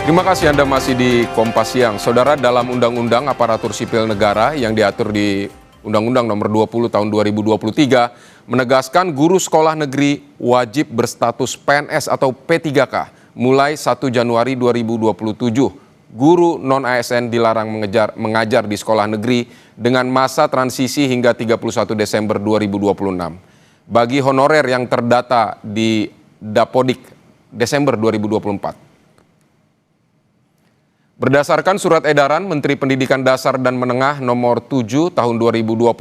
Terima kasih Anda masih di Kompas Siang. Saudara, dalam Undang-Undang Aparatur Sipil Negara yang diatur di Undang-Undang Nomor 20 Tahun 2023 menegaskan guru sekolah negeri wajib berstatus PNS atau P3K mulai 1 Januari 2027. Guru non-ASN dilarang mengajar di sekolah negeri dengan masa transisi hingga 31 Desember 2026. Bagi honorer yang terdata di Dapodik Desember 2024. Berdasarkan surat edaran Menteri Pendidikan Dasar dan Menengah nomor 7 tahun 2026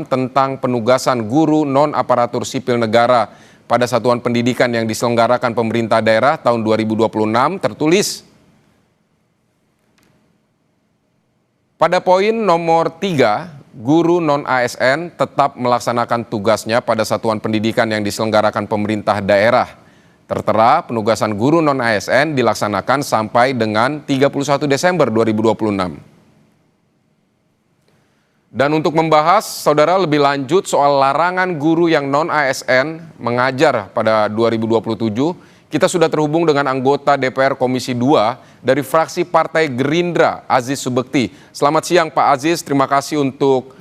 tentang penugasan guru non-aparatur sipil negara pada satuan pendidikan yang diselenggarakan pemerintah daerah tahun 2026 tertulis pada poin nomor 3, guru non-ASN tetap melaksanakan tugasnya pada satuan pendidikan yang diselenggarakan pemerintah daerah. Tertera penugasan guru non-ASN dilaksanakan sampai dengan 31 Desember 2026. Dan untuk membahas, saudara, lebih lanjut soal larangan guru yang non-ASN mengajar pada 2027, kita sudah terhubung dengan anggota DPR Komisi 2 dari fraksi Partai Gerindra, Aziz Subekti. Selamat siang Pak Aziz, terima kasih untuk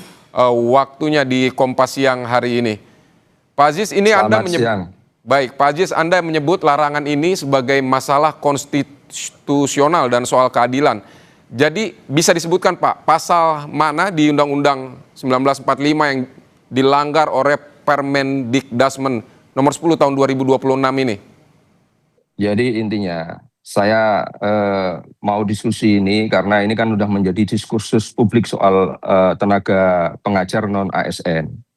waktunya di Kompas Siang hari ini. Pak Aziz, ini Anda menyebut... Baik, Pak Aziz, Anda menyebut larangan ini sebagai masalah konstitusional dan soal keadilan. Jadi bisa disebutkan Pak, pasal mana di Undang-Undang 1945 yang dilanggar oleh Permendikdasmen nomor 10 tahun 2026 ini? Jadi intinya saya mau diskusi ini karena ini kan sudah menjadi diskursus publik soal tenaga pengajar non-ASN.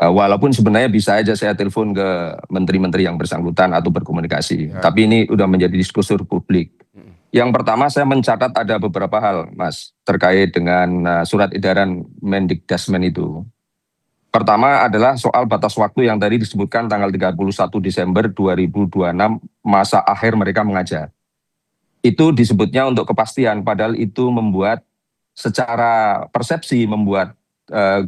Walaupun sebenarnya bisa aja saya telepon ke menteri-menteri yang bersangkutan atau berkomunikasi. Ya. Tapi ini udah menjadi diskursus publik. Yang pertama saya mencatat ada beberapa hal, Mas, terkait dengan surat edaran Mendikdasmen itu. Pertama adalah soal batas waktu yang tadi disebutkan tanggal 31 Desember 2026 masa akhir mereka mengajar. Itu disebutnya untuk kepastian, padahal itu membuat secara persepsi membuat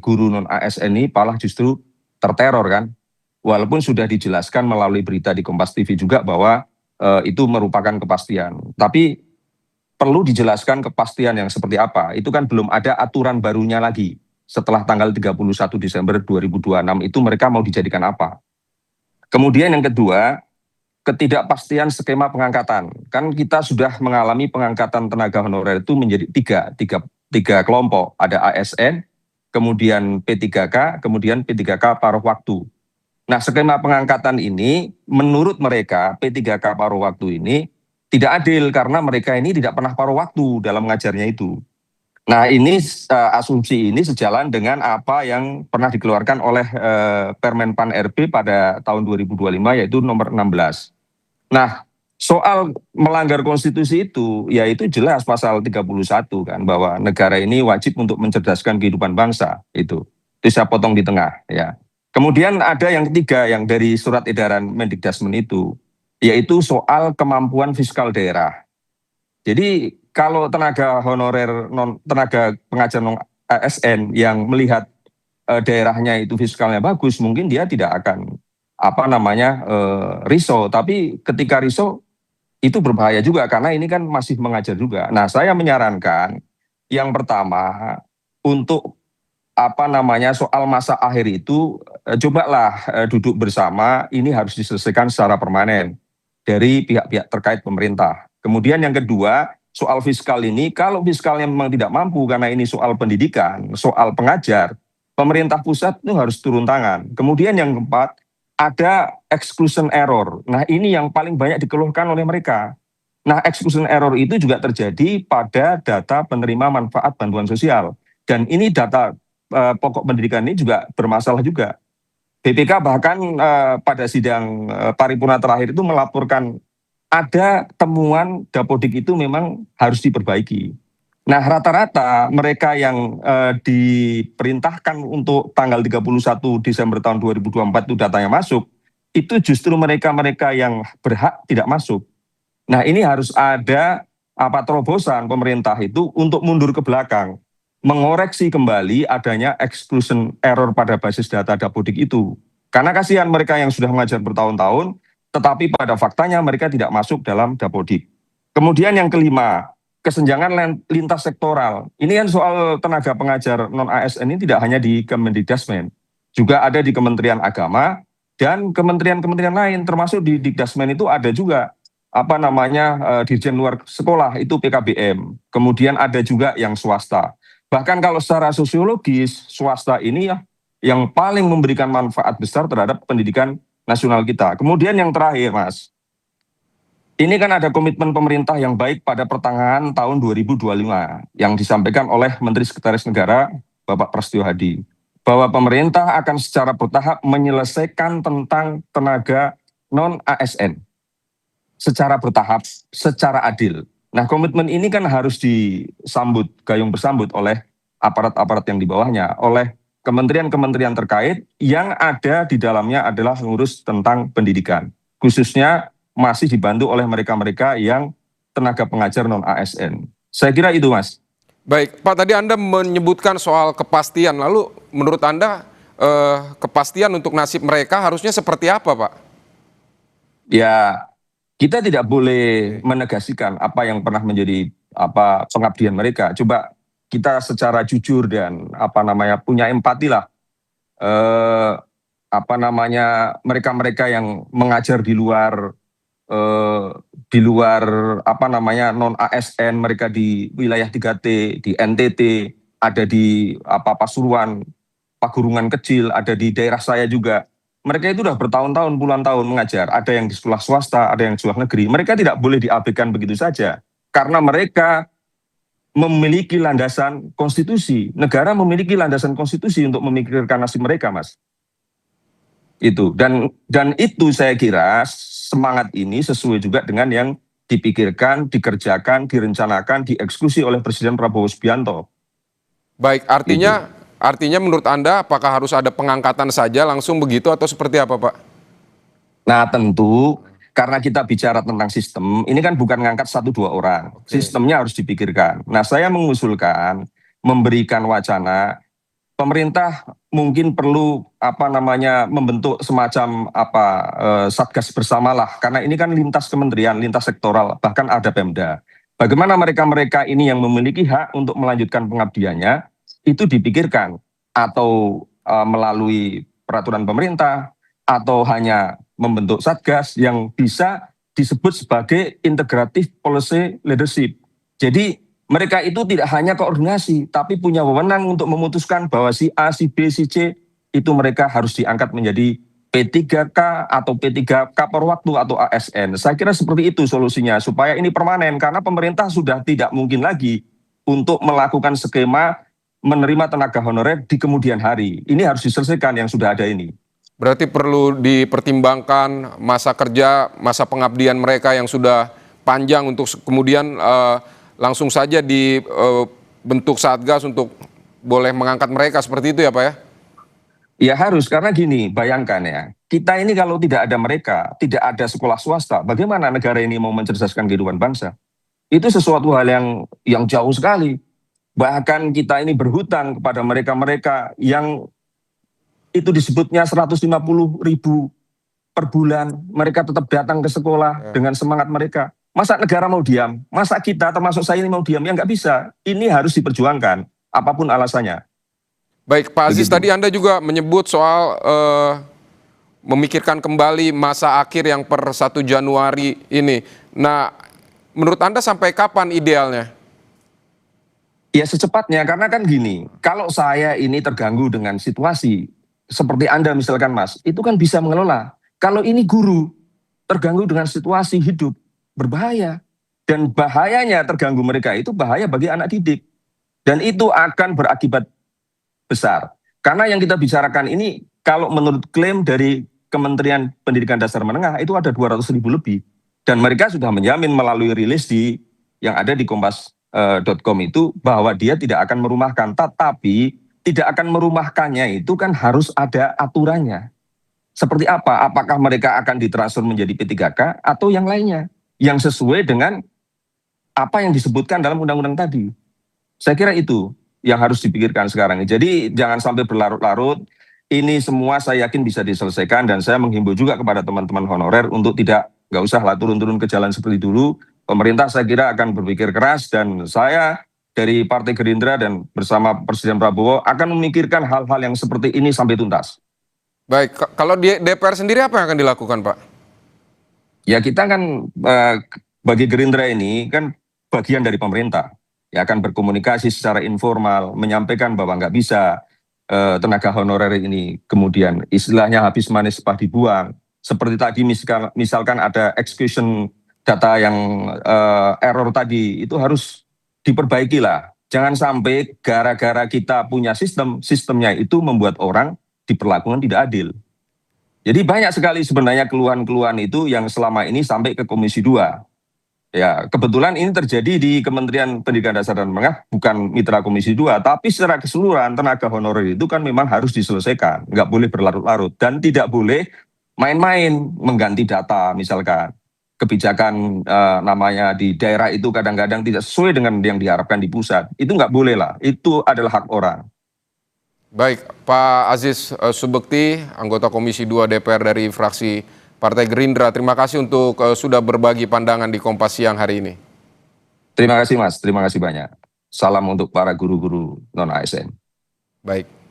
guru non-ASN ini malah justru terteror kan, walaupun sudah dijelaskan melalui berita di Kompas TV juga bahwa itu merupakan kepastian. Tapi perlu dijelaskan kepastian yang seperti apa, itu kan belum ada aturan barunya lagi. Setelah tanggal 31 Desember 2026 itu mereka mau dijadikan apa. Kemudian yang kedua, ketidakpastian skema pengangkatan. Kan kita sudah mengalami pengangkatan tenaga honorer itu menjadi tiga kelompok, ada ASN, kemudian P3K, kemudian P3K paruh waktu. Nah, skema pengangkatan ini menurut mereka P3K paruh waktu ini tidak adil karena mereka ini tidak pernah paruh waktu dalam mengajarnya itu. Nah, ini asumsi ini sejalan dengan apa yang pernah dikeluarkan oleh Permenpan RB pada tahun 2025 yaitu nomor 16. Nah, soal melanggar konstitusi itu, yaitu jelas pasal 31 kan, bahwa negara ini wajib untuk mencerdaskan kehidupan bangsa, itu saya potong di tengah ya. Kemudian ada yang ketiga yang dari surat edaran Mendikdasmen itu, yaitu soal kemampuan fiskal daerah. Jadi kalau tenaga honorer, tenaga pengajar non-ASN yang melihat daerahnya itu fiskalnya bagus, mungkin dia tidak akan risau, tapi ketika risau itu berbahaya juga karena ini kan masih mengajar juga. Nah, saya menyarankan yang pertama untuk soal masa akhir itu cobalah duduk bersama, ini harus diselesaikan secara permanen dari pihak-pihak terkait pemerintah. Kemudian yang kedua, soal fiskal ini kalau fiskalnya memang tidak mampu karena ini soal pendidikan, soal pengajar, pemerintah pusat itu harus turun tangan. Kemudian yang keempat, ada exclusion error. Nah, ini yang paling banyak dikeluhkan oleh mereka. Nah, exclusion error itu juga terjadi pada data penerima manfaat bantuan sosial. Dan ini data pokok pendidikan ini juga bermasalah juga. BPK bahkan pada sidang paripurna terakhir itu melaporkan ada temuan Dapodik itu memang harus diperbaiki. Nah, rata-rata mereka yang diperintahkan untuk tanggal 31 Desember tahun 2024 itu datanya masuk, itu justru mereka-mereka yang berhak tidak masuk. Nah, ini harus ada terobosan pemerintah itu untuk mundur ke belakang, mengoreksi kembali adanya exclusion error pada basis data Dapodik itu. Karena kasihan mereka yang sudah mengajar bertahun-tahun, tetapi pada faktanya mereka tidak masuk dalam Dapodik. Kemudian yang kelima, kesenjangan lintas sektoral. Ini kan soal tenaga pengajar non-ASN ini tidak hanya di Kemendikbudrismen, juga ada di Kementerian Agama dan kementerian-kementerian lain, termasuk di Dikdasmen itu ada juga apa namanya Dirjen Luar Sekolah itu PKBM. Kemudian ada juga yang swasta. Bahkan kalau secara sosiologis, swasta ini ya yang paling memberikan manfaat besar terhadap pendidikan nasional kita. Kemudian yang terakhir, Mas, ini kan ada komitmen pemerintah yang baik pada pertengahan tahun 2025 yang disampaikan oleh Menteri Sekretaris Negara Bapak Prasetyo Hadi bahwa pemerintah akan secara bertahap menyelesaikan tentang tenaga non-ASN secara bertahap, secara adil. Nah, komitmen ini kan harus disambut, gayung bersambut oleh aparat-aparat yang di bawahnya, oleh kementerian-kementerian terkait yang ada di dalamnya adalah mengurus tentang pendidikan. Khususnya masih dibantu oleh mereka-mereka yang tenaga pengajar non-ASN. Saya kira itu, Mas. Baik, Pak, tadi Anda menyebutkan soal kepastian. Lalu menurut Anda kepastian untuk nasib mereka harusnya seperti apa, Pak? Ya, kita tidak boleh menegasikan apa yang pernah menjadi pengabdian mereka. Coba kita secara jujur dan punya empati lah. Mereka-mereka yang mengajar di luar non ASN, mereka di wilayah 3T, di NTT, ada di Pasuruan, Pagurungan Kecil, ada di daerah saya juga. Mereka itu sudah bertahun-tahun, puluhan tahun mengajar. Ada yang di sekolah swasta, ada yang di sekolah negeri. Mereka tidak boleh diabaikan begitu saja. Karena mereka memiliki landasan konstitusi. Negara memiliki landasan konstitusi untuk memikirkan nasib mereka, Mas. Itu. Dan itu saya kira semangat ini sesuai juga dengan yang dipikirkan, dikerjakan, direncanakan, dieksekusi oleh Presiden Prabowo Subianto. Baik, artinya menurut Anda apakah harus ada pengangkatan saja langsung begitu atau seperti apa, Pak? Nah, tentu karena kita bicara tentang sistem, ini kan bukan ngangkat 1-2 orang. Sistemnya harus dipikirkan. Nah, saya mengusulkan memberikan wacana pemerintah mungkin perlu membentuk semacam satgas bersamalah, karena ini kan lintas kementerian, lintas sektoral, bahkan ada Pemda. Bagaimana mereka-mereka ini yang memiliki hak untuk melanjutkan pengabdiannya itu dipikirkan, atau melalui peraturan pemerintah, atau hanya membentuk satgas yang bisa disebut sebagai integrative policy leadership. Jadi mereka itu tidak hanya koordinasi, tapi punya wewenang untuk memutuskan bahwa si A, si B, si C, itu mereka harus diangkat menjadi P3K atau P3K per waktu atau ASN. Saya kira seperti itu solusinya, supaya ini permanen, karena pemerintah sudah tidak mungkin lagi untuk melakukan skema menerima tenaga honorer di kemudian hari. Ini harus diselesaikan yang sudah ada ini. Berarti perlu dipertimbangkan masa kerja, masa pengabdian mereka yang sudah panjang untuk kemudian langsung saja dibentuk satgas untuk boleh mengangkat mereka, seperti itu ya Pak ya? Ya harus, karena gini, bayangkan ya, kita ini kalau tidak ada mereka, tidak ada sekolah swasta, bagaimana negara ini mau mencerdaskan kehidupan bangsa? Itu sesuatu hal yang jauh sekali. Bahkan kita ini berhutang kepada mereka-mereka yang itu disebutnya 150.000 per bulan, mereka tetap datang ke sekolah dengan semangat mereka. Masa negara mau diam? Masa kita termasuk saya ini mau diam? Ya nggak bisa. Ini harus diperjuangkan, apapun alasannya. Baik, Pak Aziz, Begitu. tadi Anda juga menyebut soal memikirkan kembali masa akhir yang per 1 Januari ini. Nah, menurut Anda sampai kapan idealnya? Ya secepatnya, karena kan gini, kalau saya ini terganggu dengan situasi, seperti Anda misalkan Mas, itu kan bisa mengelola. Kalau ini guru, terganggu dengan situasi hidup, berbahaya. Dan bahayanya terganggu mereka itu bahaya bagi anak didik. Dan itu akan berakibat besar. Karena yang kita bicarakan ini, kalau menurut klaim dari Kementerian Pendidikan Dasar Menengah, itu ada 200.000 lebih. Dan mereka sudah menjamin melalui rilis yang ada di kompas.com itu, bahwa dia tidak akan merumahkan. Tetapi tidak akan merumahkannya itu kan harus ada aturannya. Seperti apa? Apakah mereka akan ditransfer menjadi P3K atau yang lainnya? Yang sesuai dengan apa yang disebutkan dalam undang-undang tadi. Saya kira itu yang harus dipikirkan sekarang. Jadi jangan sampai berlarut-larut. Ini semua saya yakin bisa diselesaikan, dan saya menghimbau juga kepada teman-teman honorer untuk nggak usah lah turun-turun ke jalan seperti dulu. pemerintah saya kira akan berpikir keras, dan saya dari Partai Gerindra dan bersama Presiden Prabowo akan memikirkan hal-hal yang seperti ini sampai tuntas. Baik, kalau di DPR sendiri apa yang akan dilakukan, Pak? Ya kita kan bagi Gerindra ini kan bagian dari pemerintah, ya akan berkomunikasi secara informal, menyampaikan bahwa nggak bisa tenaga honorer ini kemudian istilahnya habis manis sepah dibuang. Seperti tadi misalkan ada execution data yang error tadi, itu harus diperbaiki lah. Jangan sampai gara-gara kita punya sistemnya itu membuat orang diperlakukan tidak adil. Jadi banyak sekali sebenarnya keluhan-keluhan itu yang selama ini sampai ke Komisi 2. Ya, kebetulan ini terjadi di Kementerian Pendidikan Dasar dan Menengah, bukan mitra Komisi 2, tapi secara keseluruhan tenaga honorer itu kan memang harus diselesaikan, nggak boleh berlarut-larut, dan tidak boleh main-main mengganti data, misalkan. Kebijakan namanya di daerah itu kadang-kadang tidak sesuai dengan yang diharapkan di pusat, itu nggak boleh lah, itu adalah hak orang. Baik, Pak Aziz Subekti, anggota Komisi 2 DPR dari fraksi Partai Gerindra. Terima kasih untuk sudah berbagi pandangan di Kompas Siang hari ini. Terima kasih Mas, terima kasih banyak. Salam untuk para guru-guru non-ASN. Baik.